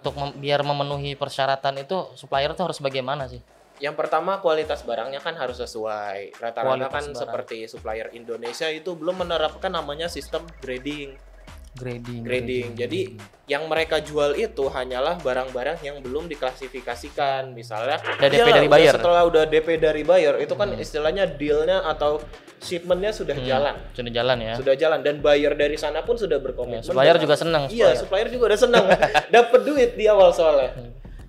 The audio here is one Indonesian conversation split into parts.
Untuk biar memenuhi persyaratan itu supplier itu harus bagaimana sih? Yang pertama, kualitas barangnya kan harus sesuai. Rata-rata kan Barang. seperti supplier Indonesia itu belum menerapkan namanya sistem grading. Jadi yang mereka jual itu hanyalah barang-barang yang belum diklasifikasikan. Misalnya Udah DP dari buyer. setelah udah DP dari buyer itu kan istilahnya dealnya atau shipmentnya sudah jalan. Sudah jalan ya. Sudah jalan dan buyer dari sana pun sudah berkomitmen. Supplier juga senang. Iya, supplier juga udah senang. Dapat duit di awal soalnya.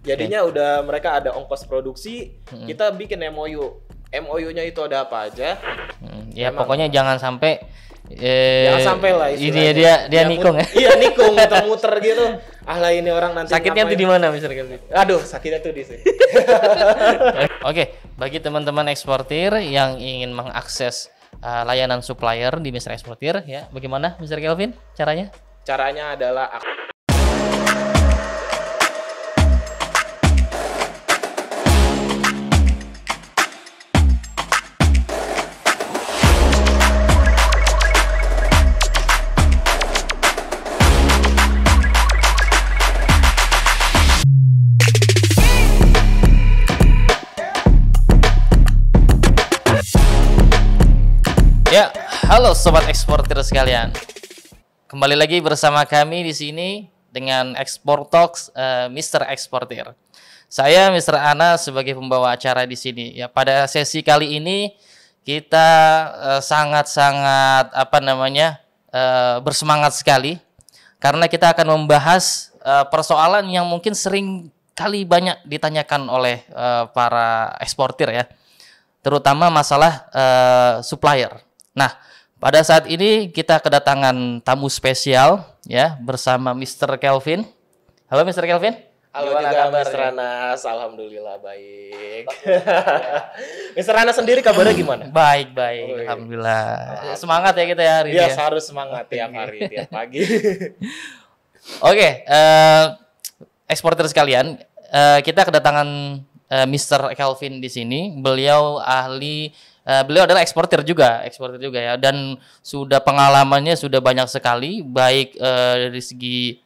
Jadinya udah mereka ada ongkos produksi, kita bikin MOU. MOU-nya itu ada apa aja? Ya pokoknya jangan sampai jangan sampai lah ini dia nikung ya. Iya, nikung muter-muter gitu. Lah ini orang nanti sakitnya tuh di mana misalnya? Aduh, sakitnya tuh di sini. Oke, bagi teman-teman eksportir yang ingin mengakses layanan supplier di Mr. Eksportir ya, bagaimana Mr. Kelvin caranya? Caranya adalah ya, halo sobat eksportir sekalian. Kembali lagi bersama kami di sini dengan Export Talks Mr. Eksportir. Saya Mr. Ana sebagai pembawa acara di sini. Ya, pada sesi kali ini kita sangat-sangat bersemangat sekali karena kita akan membahas persoalan yang mungkin sering kali banyak ditanyakan oleh para eksportir ya. Terutama masalah supplier. Nah, pada saat ini kita kedatangan tamu spesial ya bersama Mr. Kelvin. Halo Mr. Kelvin. halo juga Mr. Anas, alhamdulillah baik. Mr. Anas sendiri kabarnya gimana? Baik, alhamdulillah. Semangat ya kita ya hari ini. Iya, harus semangat tiap hari, tiap pagi. Oke, eksportir sekalian, kita kedatangan Mr. Kelvin di sini. Beliau adalah eksportir juga ya, dan sudah pengalamannya sudah banyak sekali, baik dari segi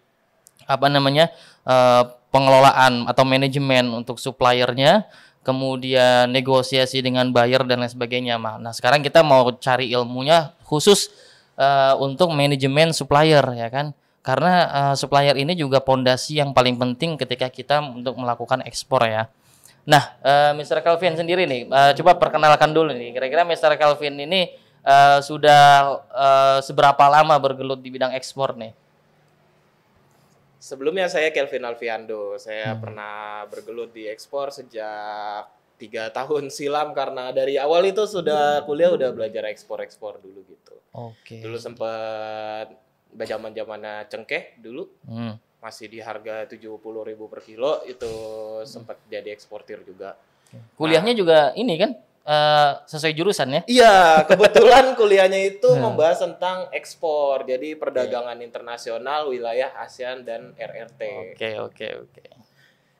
pengelolaan atau manajemen untuk suppliernya, kemudian negosiasi dengan buyer dan lain sebagainya. Nah, sekarang kita mau cari ilmunya khusus untuk manajemen supplier ya kan, karena supplier ini juga pondasi yang paling penting ketika kita untuk melakukan ekspor ya. Nah, Mr. Kelvin sendiri nih, coba perkenalkan dulu nih. Kira-kira Mr. Kelvin ini sudah seberapa lama bergelut di bidang ekspor nih? Sebelumnya saya Kelvin Alfiando. Saya pernah bergelut di ekspor sejak 3 tahun silam karena dari awal itu sudah kuliah udah belajar ekspor dulu gitu. Oke. Dulu sempat zaman-zamannya cengkeh dulu. Masih di harga 70.000 per kilo itu sempat jadi eksportir juga. Kuliahnya juga ini kan sesuai jurusan ya? Iya, kebetulan kuliahnya itu membahas tentang ekspor. Jadi perdagangan internasional wilayah ASEAN dan RRT. Oke.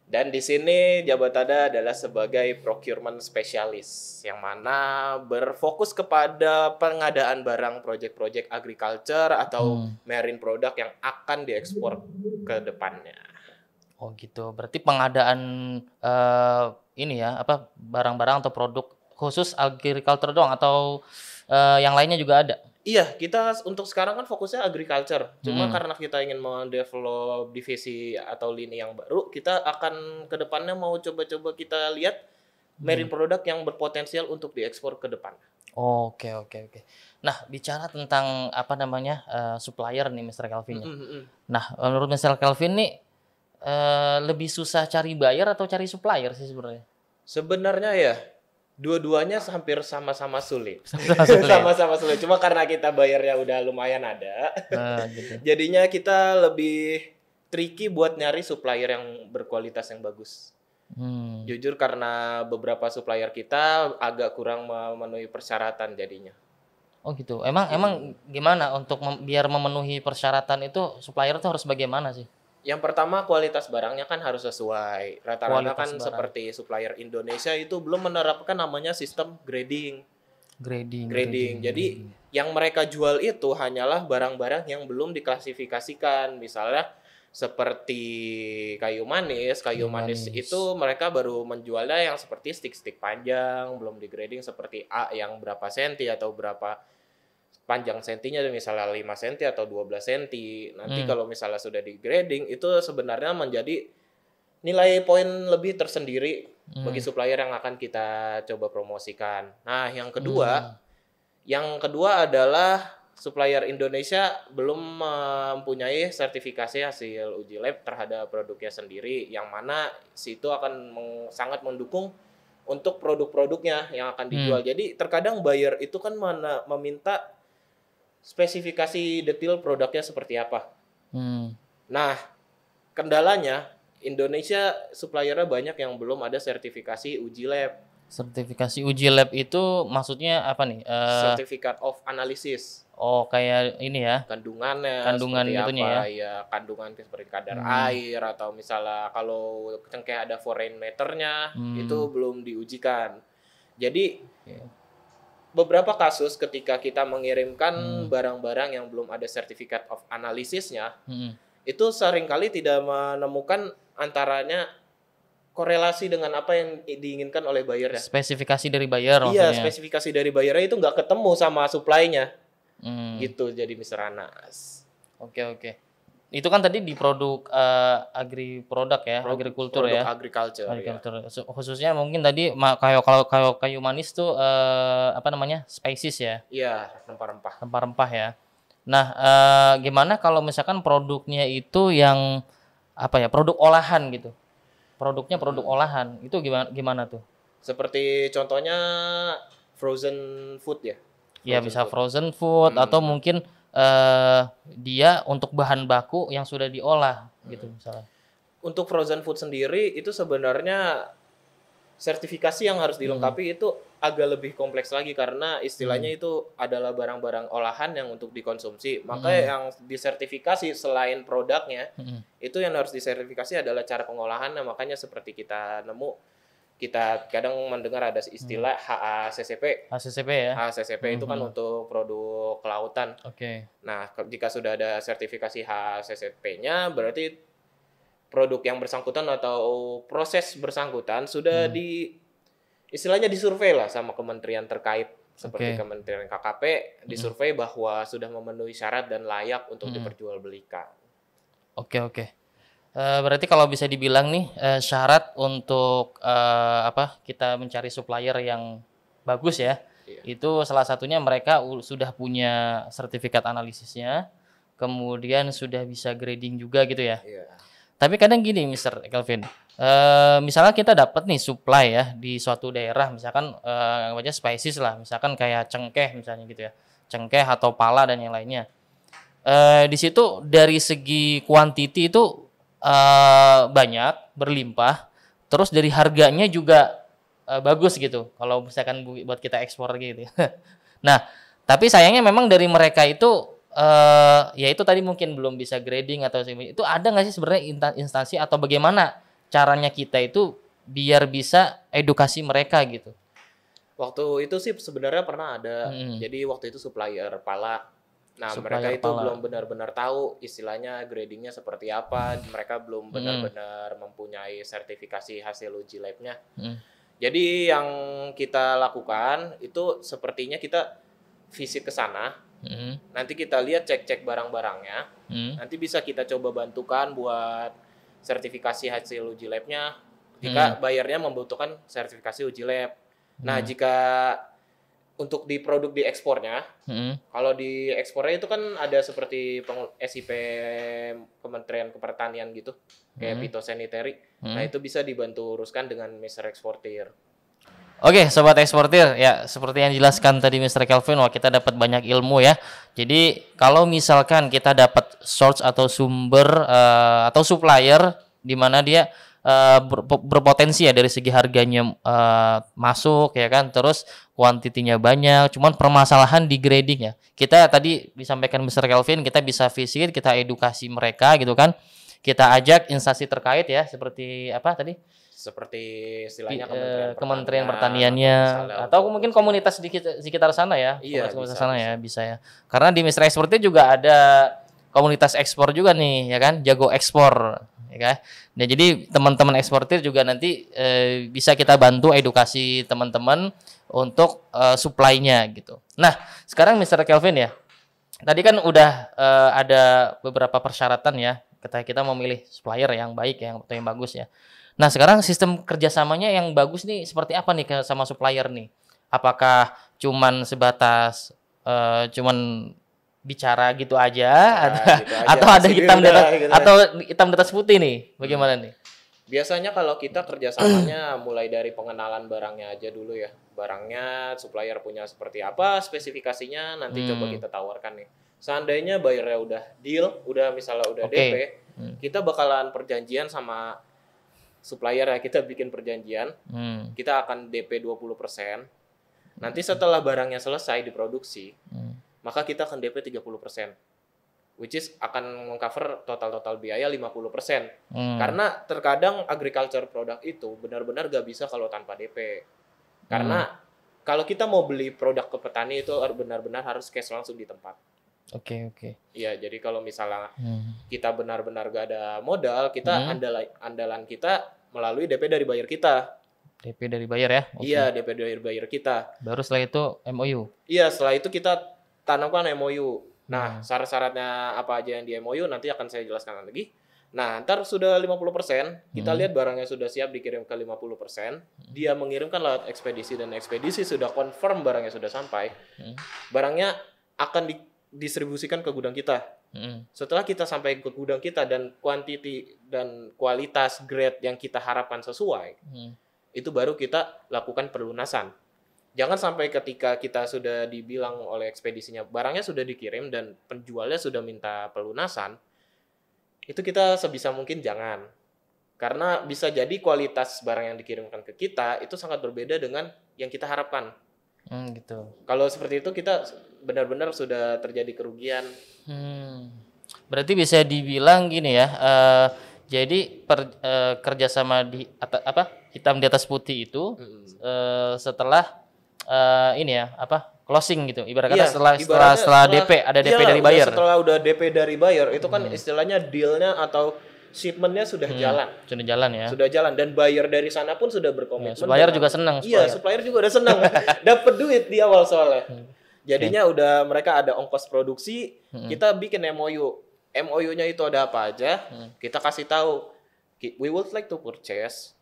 Dan di sini jabatannya adalah sebagai procurement specialist yang mana berfokus kepada pengadaan barang proyek-proyek agriculture atau marine product yang akan diekspor ke depannya. Oh gitu. Berarti pengadaan barang-barang atau produk khusus agriculture doang atau yang lainnya juga ada? Iya, kita untuk sekarang kan fokusnya agriculture. Cuma karena kita ingin mendevelop divisi atau lini yang baru, kita akan ke depannya mau coba-coba kita lihat marine product yang berpotensial untuk diekspor ke depan. Oke. Nah, bicara tentang supplier nih Mr. Kelvin. Nah, menurut Mr. Kelvin nih lebih susah cari buyer atau cari supplier sih sebenarnya? Sebenarnya ya dua-duanya hampir sama-sama sulit. Sama-sama sulit. Cuma karena kita bayarnya udah lumayan ada. Gitu. Jadinya kita lebih tricky buat nyari supplier yang berkualitas yang bagus. Jujur karena beberapa supplier kita agak kurang memenuhi persyaratan jadinya. Oh gitu. Emang gimana untuk biar memenuhi persyaratan itu supplier itu harus bagaimana sih? Yang pertama, kualitas barangnya kan harus sesuai. Rata-rata kan seperti supplier Indonesia itu belum menerapkan namanya sistem grading. Jadi yang mereka jual itu hanyalah barang-barang yang belum diklasifikasikan. Misalnya seperti kayu manis itu mereka baru menjualnya yang seperti stick panjang, belum di grading seperti A yang berapa senti atau berapa panjang sentinya, misalnya 5 senti atau 12 senti. Nanti kalau misalnya sudah di grading itu sebenarnya menjadi nilai poin lebih tersendiri bagi supplier yang akan kita coba promosikan. Nah, yang kedua adalah supplier Indonesia belum mempunyai sertifikasi hasil uji lab terhadap produknya sendiri, yang mana situ akan sangat mendukung untuk produk-produknya yang akan dijual. Jadi terkadang buyer itu kan meminta spesifikasi detail produknya seperti apa. Nah, kendalanya Indonesia suppliernya banyak yang belum ada sertifikasi uji lab. Sertifikasi uji lab itu maksudnya apa nih? Certificate of analysis. Oh, kayak ini ya. Kandungan itunya apa, ya kandungan seperti kadar air, atau misalnya kalau cengkeh ada foreign matter-nya itu belum diujikan. Jadi beberapa kasus ketika kita mengirimkan barang-barang yang belum ada certificate of analysis-nya, itu seringkali tidak menemukan antaranya korelasi dengan apa yang diinginkan oleh buyer ya. Spesifikasi dari buyer maksudnya. Iya, spesifikasi dari buyernya itu nggak ketemu sama supply-nya. Gitu jadi Mr. Anas. Oke. Itu kan tadi di produk agri-produk ya, agrikultur ya. Agriculture. Ya. Khususnya mungkin tadi kalau kayu manis tuh species ya. Iya, rempah-rempah. Rempah-rempah ya. Nah, gimana kalau misalkan produknya itu yang produk olahan gitu. Produknya produk olahan. Itu gimana tuh? Seperti contohnya frozen food ya. Ya bisa frozen food atau mungkin dia untuk bahan baku yang sudah diolah gitu misalnya. Untuk frozen food sendiri itu sebenarnya sertifikasi yang harus dilengkapi itu agak lebih kompleks lagi, karena istilahnya itu adalah barang-barang olahan yang untuk dikonsumsi. Maka yang disertifikasi selain produknya, itu yang harus disertifikasi adalah cara pengolahannya. Makanya seperti kita kadang mendengar ada istilah HACCP. HACCP ya. HACCP itu kan untuk produk kelautan. Oke. Nah, jika sudah ada sertifikasi HACCP-nya, berarti produk yang bersangkutan atau proses bersangkutan sudah istilahnya disurvei lah sama kementerian terkait, seperti Kementerian KKP, disurvei bahwa sudah memenuhi syarat dan layak untuk diperjualbelikan. Oke. Berarti kalau bisa dibilang nih syarat untuk kita mencari supplier yang bagus ya, itu salah satunya mereka sudah punya sertifikat analisisnya, kemudian sudah bisa grading juga gitu ya. Tapi kadang gini Mr. Kelvin, misalnya kita dapat nih supply ya di suatu daerah, misalkan aja species lah, misalkan kayak cengkeh misalnya gitu ya, cengkeh atau pala dan yang lainnya. Di situ dari segi kuantiti itu banyak, berlimpah, terus dari harganya juga bagus gitu kalau misalkan buat kita ekspor gitu. Nah, tapi sayangnya memang dari mereka itu ya itu tadi mungkin belum bisa grading atau itu ada nggak sih sebenarnya instansi atau bagaimana caranya kita itu biar bisa edukasi mereka gitu? Waktu itu sih sebenarnya pernah ada. Jadi waktu itu supplier pala. Nah, mereka itu belum benar-benar tahu istilahnya gradingnya seperti apa. Mereka belum benar-benar mempunyai sertifikasi hasil uji lab-nya. Jadi yang kita lakukan itu sepertinya kita visit ke sana. Nanti kita lihat, cek barang-barangnya. Nanti bisa kita coba bantukan buat sertifikasi hasil uji lab-nya jika bayarnya membutuhkan sertifikasi uji lab. Nah, jika untuk di produk di ekspornya, kalau di ekspornya itu kan ada seperti SIP Kementerian Pertanian gitu, kayak phytosanitary. Nah, itu bisa dibantu uruskan dengan Mr. Eksportir. Oke, sobat eksportir, ya seperti yang dijelaskan tadi Mr. Kelvin, wah kita dapat banyak ilmu ya. Jadi kalau misalkan kita dapat source atau sumber atau supplier di mana dia berpotensi ya dari segi harganya masuk ya kan, terus kuantitinya banyak, cuman permasalahan di grading ya. Kita tadi disampaikan Mr. Kelvin, kita bisa visit, kita edukasi mereka gitu kan. Kita ajak instansi terkait ya, seperti apa tadi? Seperti istilahnya Kementerian Pertaniannya atau mungkin komunitas di sekitar sana ya. Iya, komunitas sana ya bisa ya. Karena di Mr. Eksportir juga ada komunitas ekspor juga nih, ya kan, jago ekspor, ya kan. Nah, jadi teman-teman eksportir juga nanti bisa kita bantu edukasi teman-teman untuk supply-nya gitu. Nah, sekarang Mr. Kelvin ya, tadi kan udah ada beberapa persyaratan ya, ketika kita memilih supplier yang baik, atau yang bagus ya. Nah, sekarang sistem kerjasamanya yang bagus nih seperti apa nih sama supplier nih? Apakah cuman sebatas cuman bicara gitu aja, atau ada hitam di atas, atau hitam di atas putih nih? Bagaimana nih? Biasanya kalau kita kerjasamanya mulai dari pengenalan barangnya aja dulu ya. Barangnya supplier punya seperti apa, spesifikasinya nanti coba kita tawarkan nih. Seandainya bayarnya udah deal, misalnya udah DP, kita bakalan perjanjian sama supplier ya, kita bikin perjanjian. Kita akan DP 20%. Nanti setelah barangnya selesai diproduksi, maka kita akan DP 30%. Which is akan mengcover total biaya 50%. Karena terkadang agriculture product itu benar-benar gak bisa kalau tanpa DP. Karena kalau kita mau beli produk ke petani itu benar-benar harus cash langsung di tempat. Oke. Iya, jadi kalau misalnya kita benar-benar gak ada modal, kita andalan kita melalui DP dari buyer kita. DP dari buyer ya? Okay. Iya, DP dari buyer kita. Baru setelah itu MOU? Iya, setelah itu kita tanamkan MOU. Nah, syarat-syaratnya apa aja yang di MOU nanti akan saya jelaskan lagi. Nah, ntar sudah 50%, kita lihat barangnya sudah siap dikirim ke 50%, dia mengirimkan lewat ekspedisi dan ekspedisi sudah confirm barangnya sudah sampai, barangnya akan didistribusikan ke gudang kita. Setelah kita sampai ke gudang kita dan quantity dan kualitas grade yang kita harapkan sesuai, itu baru kita lakukan pelunasan. Jangan sampai ketika kita sudah dibilang oleh ekspedisinya barangnya sudah dikirim dan penjualnya sudah minta pelunasan, itu kita sebisa mungkin jangan. Karena bisa jadi kualitas barang yang dikirimkan ke kita itu sangat berbeda dengan yang kita harapkan. Gitu. Kalau seperti itu kita benar-benar sudah terjadi kerugian. Berarti bisa dibilang gini ya, jadi kerjasama hitam di atas putih itu setelah ini ya closing gitu, ibaratnya setelah DP ada DP dari buyer. Setelah udah DP dari buyer itu kan istilahnya dealnya atau shipmentnya sudah jalan. Sudah jalan ya. Sudah jalan dan buyer dari sana pun sudah berkomitmen. Supplier juga senang. Iya, supplier juga udah senang dapat duit di awal soalnya. Jadinya udah mereka ada ongkos produksi, kita bikin MOU. MOU-nya itu ada apa aja? Kita kasih tahu we would like to purchase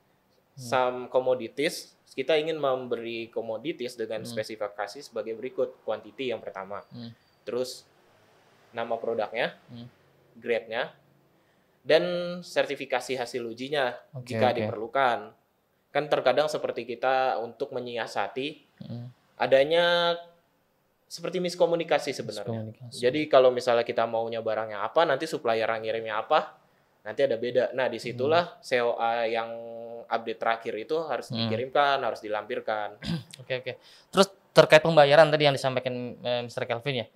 some commodities. Kita ingin memberi commodities dengan spesifikasi sebagai berikut. Quantity yang pertama. Terus nama produknya, grade-nya, dan sertifikasi hasil ujinya jika diperlukan. Kan terkadang seperti kita untuk menyiasati adanya seperti miskomunikasi sebenarnya. Jadi kalau misalnya kita maunya barangnya apa, nanti supplier yang ngirimnya apa, nanti ada beda. Nah, disitulah COA yang update terakhir itu harus dikirimkan, harus dilampirkan. Oke. Terus terkait pembayaran tadi yang disampaikan Mr. Kelvin ya,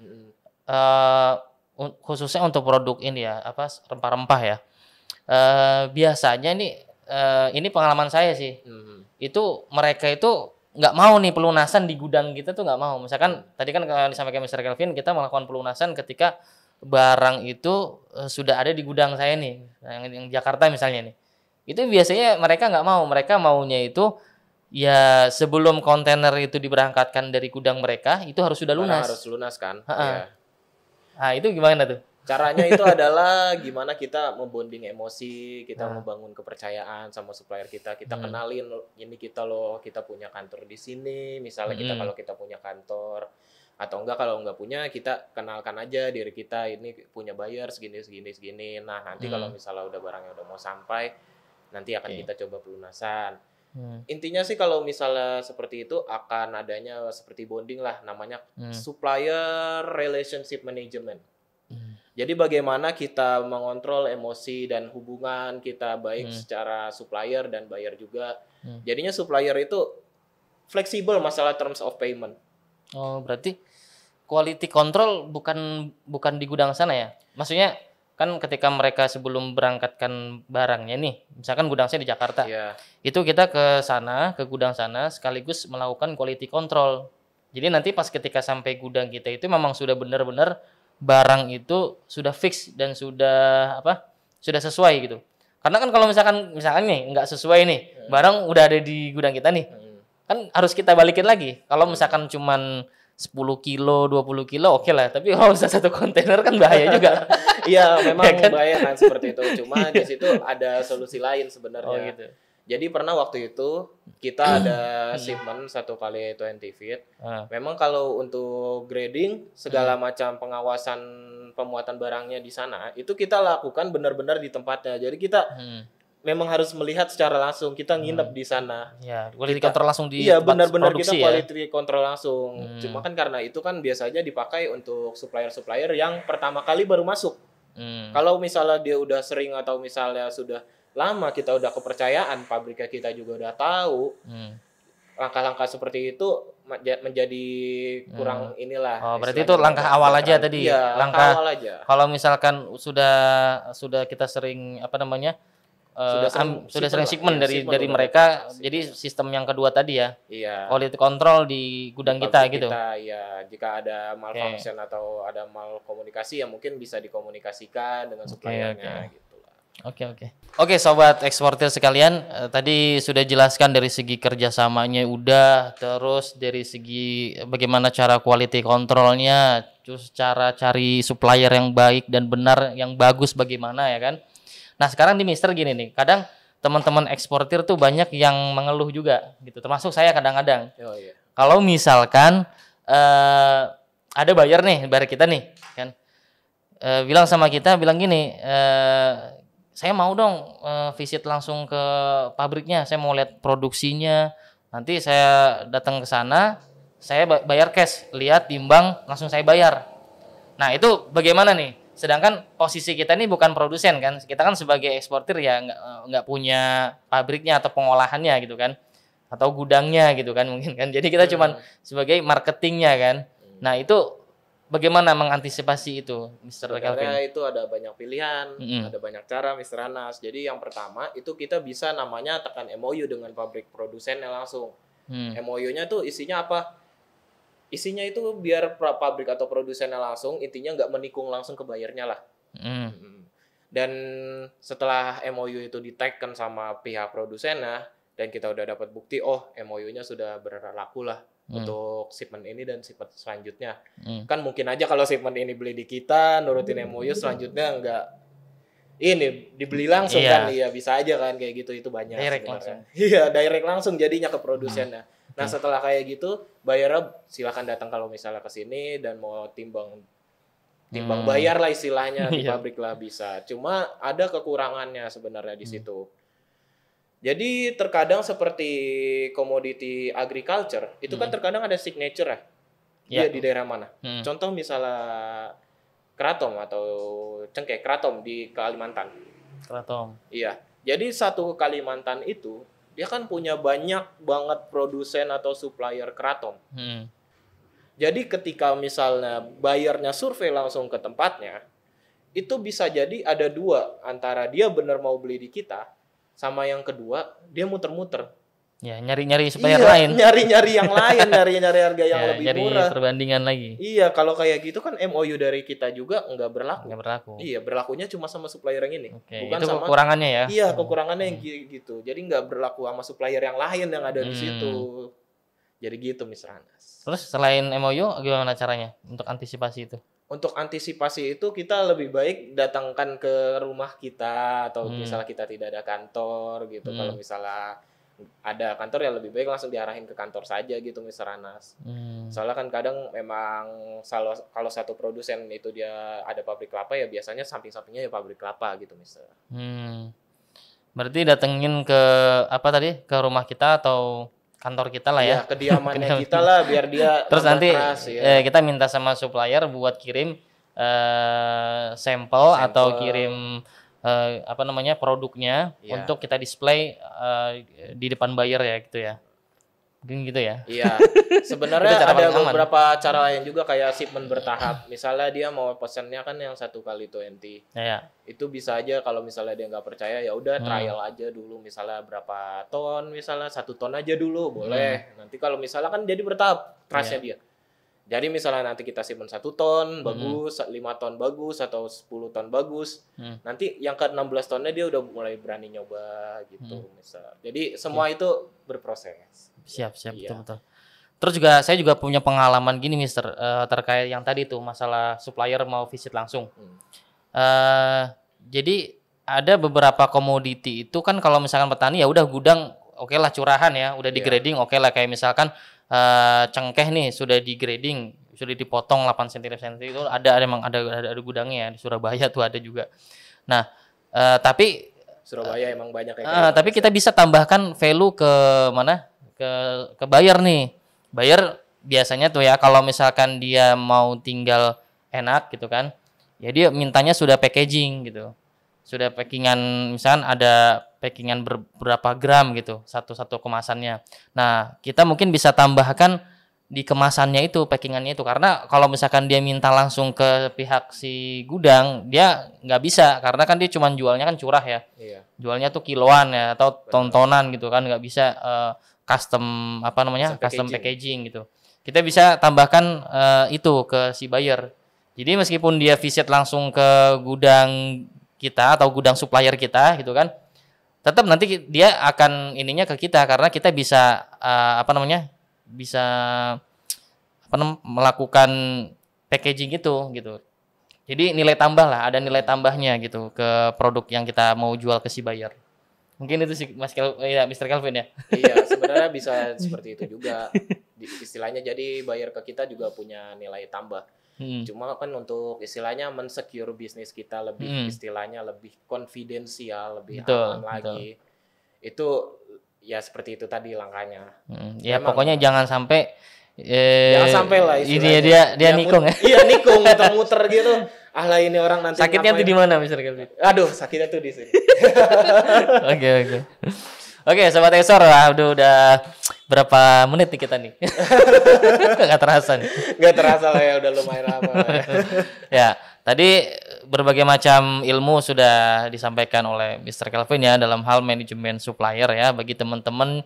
khususnya untuk produk ini ya, rempah-rempah ya. Biasanya ini pengalaman saya sih, itu mereka itu nggak mau nih pelunasan di gudang kita tuh nggak mau. Misalkan tadi kan disampaikan Mr. Kelvin, kita melakukan pelunasan ketika barang itu sudah ada di gudang saya nih, yang Jakarta misalnya nih. Itu biasanya mereka nggak mau, mereka maunya itu ya sebelum kontainer itu diberangkatkan dari gudang mereka itu harus sudah lunas. Harus lunas kan? Iya. Nah, itu gimana tuh? Caranya itu adalah gimana kita membonding emosi, kita membangun kepercayaan sama supplier kita kenalin ini kita loh, kita punya kantor di sini, misalnya kalau kita punya kantor, atau kalau nggak punya kita kenalkan aja diri kita ini punya buyer segini. Nah, nanti kalau misalnya udah barangnya udah mau sampai, nanti akan kita coba pelunasan. Intinya sih kalau misalnya seperti itu akan adanya seperti bonding lah, namanya supplier relationship management. Jadi bagaimana kita mengontrol emosi dan hubungan kita baik secara supplier dan buyer juga. Jadinya supplier itu fleksibel masalah terms of payment. Oh, berarti quality control bukan di gudang sana ya? Maksudnya kan ketika mereka sebelum berangkatkan barangnya nih, misalkan gudang saya di Jakarta, itu kita ke sana, ke gudang sana sekaligus melakukan quality control. Jadi nanti pas ketika sampai gudang kita itu memang sudah benar-benar barang itu sudah fix dan sudah sudah sesuai gitu. Karena kan kalau misalkan nih nggak sesuai nih, barang udah ada di gudang kita nih, kan harus kita balikin lagi. Kalau misalkan cuman 10 kilo, 20 kilo oke lah. Tapi kalau bisa satu kontainer kan bahaya juga. Iya, memang ya kan? Bahaya kan seperti itu. Cuma di situ ada solusi lain sebenarnya. Oh gitu. Jadi pernah waktu itu kita ada shipment 1 kali 20 feet. Memang kalau untuk grading segala macam pengawasan pemuatan barangnya di sana itu kita lakukan benar-benar di tempatnya. Jadi kita memang harus melihat secara langsung, kita nginep di sana. Ya, quality control langsung di iya, benar-benar kita quality control langsung. Cuma kan karena itu kan biasanya dipakai untuk supplier-supplier yang pertama kali baru masuk. Kalau misalnya dia udah sering atau misalnya sudah lama, kita udah kepercayaan, pabriknya kita juga udah tahu. Langkah-langkah seperti itu menjadi kurang inilah. Oh, berarti itu langkah awal aja tadi. Iya, langkah awal aja. Kalau misalkan sudah kita sering sudah sering shipment dari mereka, jadi sistem yang kedua tadi ya. Iya. Quality control di gudang kita gitu. Ya, jika ada malfunction atau ada malkomunikasi ya mungkin bisa dikomunikasikan dengan suppliernya gitu. Oke, sobat eksportir sekalian, tadi sudah jelaskan dari segi kerjasamanya udah, terus dari segi bagaimana cara quality controlnya, terus cara cari supplier yang baik dan benar, yang bagus bagaimana ya kan. Nah sekarang di Mister gini nih, kadang teman-teman eksportir tuh banyak yang mengeluh juga gitu, termasuk saya kadang-kadang. Kalau misalkan ada bayar kita nih kan, bilang sama kita, bilang gini, saya mau dong visit langsung ke pabriknya, saya mau lihat produksinya, nanti saya datang ke sana, saya bayar cash, lihat, timbang, langsung saya bayar. Nah itu bagaimana nih? Sedangkan posisi kita ini bukan produsen kan, kita kan sebagai eksportir ya nggak punya pabriknya atau pengolahannya gitu kan, atau gudangnya gitu kan mungkin kan. Jadi kita cuman sebagai marketingnya kan. Nah itu bagaimana mengantisipasi itu, Mr. Kelvin? Sebenarnya itu ada banyak pilihan, ada banyak cara, Mr. Anas. Jadi yang pertama itu kita bisa namanya tekan MOU dengan pabrik produsennya langsung. MOU-nya tuh isinya apa? Isinya itu biar pabrik atau produsennya langsung, intinya nggak menikung langsung ke bayarnya lah. Dan setelah MOU itu diteken sama pihak produsennya, dan kita udah dapat bukti, MOU-nya sudah berlaku lah untuk shipment ini dan shipment selanjutnya. Kan mungkin aja kalau shipment ini beli di kita, nurutin MOU, selanjutnya nggak ini dibeli langsung kan, iya bisa aja kan kayak gitu, itu banyak sebenarnya. Iya, direct langsung jadinya ke produsennya. Nah setelah kayak gitu, bayarnya silakan datang kalau misalnya ke sini dan mau timbang bayar lah istilahnya di pabrik lah bisa. Cuma ada kekurangannya sebenarnya di situ. Jadi terkadang seperti komoditi agriculture itu kan terkadang ada signature ya. Dia di daerah mana? Contoh misalnya kratom atau cengkeh kratom di Kalimantan. Kratom. Iya. Jadi satu Kalimantan itu dia kan punya banyak banget produsen atau supplier kratom. Jadi ketika misalnya bayarnya survei langsung ke tempatnya, itu bisa jadi ada dua, antara dia benar mau beli di kita, sama yang kedua dia muter-muter. Ya, nyari-nyari supplier lain. Nyari-nyari yang lain, nyari-nyari harga yang lebih murah. Nyari perbandingan lagi. Iya, kalau kayak gitu kan MOU dari kita juga nggak berlaku. Nggak berlaku. Iya, berlakunya cuma sama supplier yang ini. Bukan itu sama kekurangannya ya. Iya, kekurangannya yang gitu. Jadi nggak berlaku sama supplier yang lain yang ada di situ. Jadi gitu misalnya. Terus selain MOU gimana caranya untuk antisipasi itu? Untuk antisipasi itu kita lebih baik datangkan ke rumah kita, atau misalnya kita tidak ada kantor gitu. Kalau misalnya ada kantor ya lebih baik langsung diarahin ke kantor saja gitu, Mr. Anas. Soalnya kan kadang memang kalau satu produsen itu dia ada pabrik kelapa ya biasanya samping-sampingnya ya pabrik kelapa gitu, Mr. Berarti datengin ke ke rumah kita atau kantor kita lah ya. Kediamannya kita lah biar dia terus nanti kita minta sama supplier buat kirim sampel atau kirim produknya untuk kita display di depan buyer ya gitu ya. Mungkin gitu ya. Iya. Sebenarnya ada beberapa cara lain juga kayak shipment bertahap. Misalnya dia mau pesannya kan yang 1 kali 20. Itu bisa aja kalau misalnya dia nggak percaya ya udah trial aja dulu, misalnya berapa ton, misalnya 1 ton aja dulu boleh. Nanti kalau misalnya kan jadi bertahap trustnya dia. Jadi misalnya nanti kita simpen 1 ton bagus, 5 ton bagus, atau 10 ton bagus. Nanti yang ke 16 tonnya dia udah mulai berani nyoba gitu. Misal. Jadi semua itu berproses. Siap, betul. Terus juga saya juga punya pengalaman gini Mister, terkait yang tadi tuh masalah supplier mau visit langsung. Jadi ada beberapa komoditi itu kan kalau misalkan petani ya udah gudang oke lah curahan ya, udah di grading oke lah, kayak misalkan cengkeh nih sudah di grading, sudah dipotong 8 cm itu emang ada gudangnya ya di Surabaya tuh ada juga. Nah, tapi Surabaya emang banyak ya. Tapi kita bisa tambahkan value ke mana? Ke buyer nih. Buyer biasanya tuh ya kalau misalkan dia mau tinggal enak gitu kan, ya dia mintanya sudah packaging gitu. Sudah packingan, misalkan ada packingan berapa gram gitu, satu kemasannya. Nah, kita mungkin bisa tambahkan di kemasannya itu, packingannya itu. Karena kalau misalkan dia minta langsung ke pihak si gudang, dia nggak bisa. Karena kan dia cuma jualnya kan curah ya. Iya. Jualnya tuh kiloan ya, atau tontonan gitu kan. Nggak bisa custom packaging gitu. Kita bisa tambahkan itu ke si buyer. Jadi meskipun dia visit langsung ke gudang kita atau gudang supplier kita gitu kan, tetap nanti dia akan ininya ke kita karena kita bisa melakukan packaging itu gitu. Jadi nilai tambah lah, ada nilai tambahnya gitu ke produk yang kita mau jual ke si buyer. Mungkin itu sih Mr. Kelvin ya. Iya, sebenarnya bisa seperti itu juga. Istilahnya jadi buyer ke kita juga punya nilai tambah. Cuma kan untuk istilahnya men-secure bisnis kita lebih istilahnya lebih konfidensial, lebih aman lagi. Itu ya seperti itu tadi langkahnya. Ya memang, pokoknya jangan sampai lah istilahnya. Dia nikung ya. Iya, nikung muter-muter gitu. Lah ini orang nanti sakitnya tuh di mana Mr. Kelvin? Aduh, sakitnya tuh di sini. Oke, Sobat Exor, udah berapa menit nih kita nih? Nggak terasa nih. Nggak terasa lah ya, udah lumayan lama. Ya, tadi berbagai macam ilmu sudah disampaikan oleh Mr. Kelvin ya dalam hal manajemen supplier ya. Bagi teman-teman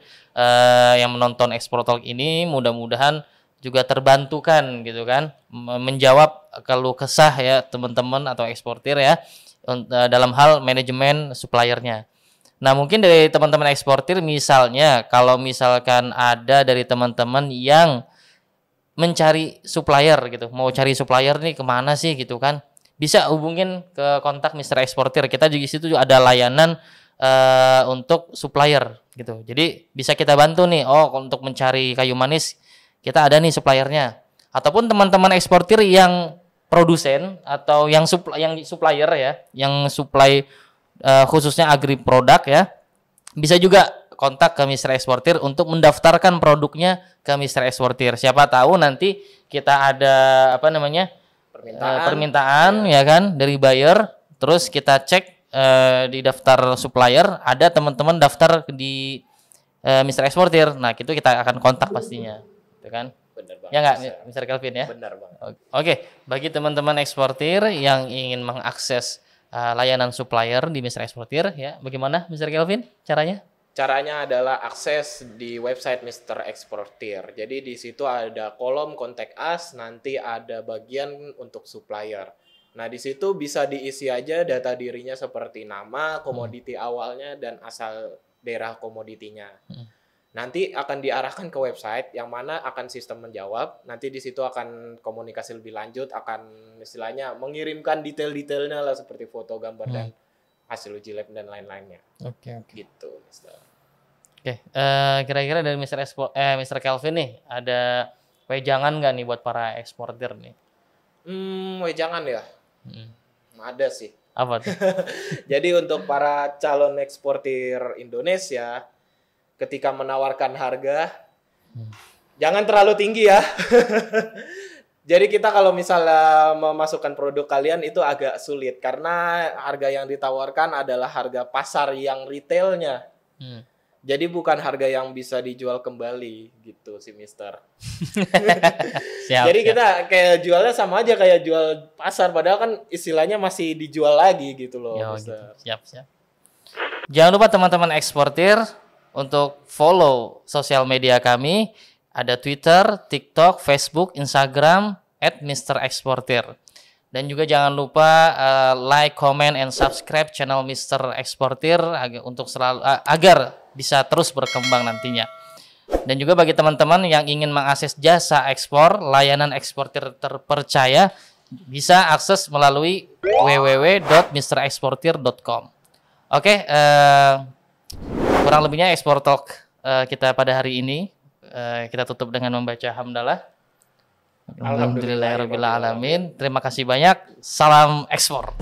yang menonton Export Talk ini, mudah-mudahan juga terbantukan gitu kan, menjawab keluh kesah ya teman-teman atau eksportir ya dalam hal manajemen suppliernya. Nah, mungkin dari teman-teman eksportir misalnya, kalau misalkan ada dari teman-teman yang mencari supplier gitu, mau cari supplier nih kemana sih gitu kan, bisa hubungin ke kontak Mr. Eksportir. Kita juga di situ juga ada layanan untuk supplier gitu. Jadi bisa kita bantu nih, untuk mencari kayu manis kita ada nih suppliernya. Ataupun teman-teman eksportir yang produsen atau yang supplier ya, yang supply khususnya agri produk ya, bisa juga kontak ke Mr. Eksportir untuk mendaftarkan produknya ke Mr. Eksportir. Siapa tahu nanti kita ada permintaan ya kan dari buyer, terus kita cek di daftar supplier ada teman-teman daftar di Mr. Eksportir. Nah, itu kita akan kontak pastinya, gitu kan? Benar banget. Ya nggak, Mr. Kelvin ya? Benar banget. Oke, bagi teman-teman eksportir yang ingin mengakses layanan supplier di Mr. Eksportir ya, bagaimana Mr. Kelvin caranya? Caranya adalah akses di website Mr. Eksportir. Jadi di situ ada kolom kontak us, nanti ada bagian untuk supplier. Nah, di situ bisa diisi aja data dirinya seperti nama, komoditi awalnya, dan asal daerah komoditinya. Nanti akan diarahkan ke website yang mana akan sistem menjawab. Nanti di situ akan komunikasi lebih lanjut, akan istilahnya mengirimkan detail-detailnya lah seperti foto, gambar, dan hasil uji lab dan lain-lainnya. Oke. Gitu, Mister. Oke, kira-kira dari Mr. Kelvin nih ada wejangan nggak nih buat para eksportir nih? Wejangan ya? Ada sih. Apa tuh? Jadi untuk para calon eksportir Indonesia, ketika menawarkan harga, jangan terlalu tinggi ya. Jadi kita kalau misalnya memasukkan produk kalian itu agak sulit karena harga yang ditawarkan adalah harga pasar yang retailnya. Jadi bukan harga yang bisa dijual kembali gitu sih, Mister. Jadi kita kayak jualnya sama aja kayak jual pasar, padahal kan istilahnya masih dijual lagi gitu loh, Mister. Gitu. Siap. Jangan lupa teman-teman eksportir untuk follow sosial media kami Ada Twitter, TikTok, Facebook, Instagram @MrExportir. Dan juga jangan lupa like, comment, and subscribe channel Mr. Exportir agar bisa terus berkembang nantinya. Dan juga bagi teman-teman yang ingin mengakses jasa ekspor, layanan eksportir terpercaya, bisa akses melalui www.mrexportir.com. Oke, kurang lebihnya Export Talk kita pada hari ini. Kita tutup dengan membaca hamdalah. Alhamdulillahirabbil alamin. Terima kasih banyak. Salam ekspor.